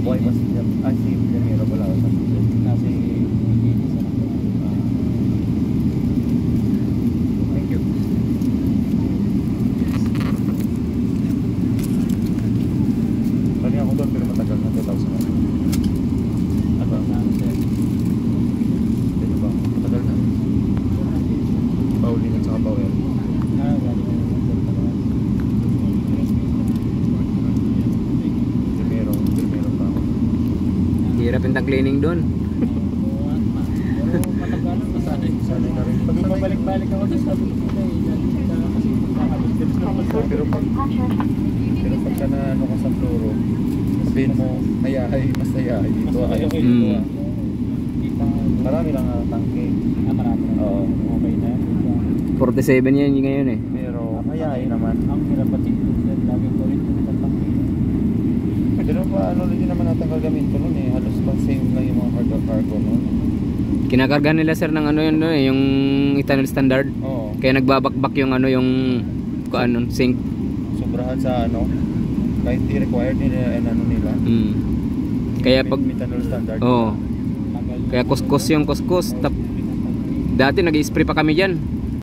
Buhay pa si Jamiro wala ako sa Kasi thank you. Lagi ako doon pero matagal na 2000. Ano ba? Ito ba? Matagal na. Pauling at saka Powell. Jamiro pa ako. Hirap yung cleaning doon. pero matagal na masanay. Sanay na rin. Pag babalik-balik ako doon sabi ko kasi Pero pagka na ano ka sa floro, sabihin mo, hayahay, mas hayahay dito, ayaw dito. Marami lang tangke. Marami na. Oo. Okay na. 47 yan yung ngayon eh. Pero hayahay naman. Ang hirap pati doon. Lagi ko rin tumitang. Pero pa ano din naman natanggal gamit ko nun eh. Halos pang same lang yung mga cargo nun. Kinakarga nila sir ng ano yun doon eh, yung ethanol standard. Oo. Kaya nagbabakbak yung ano yung sink. Sobrahan sa ano. Kahit di required nila ano nila. Kaya pag methanol standard. kaya kuskus yung kuskus. Dati nag-spray pa kami diyan.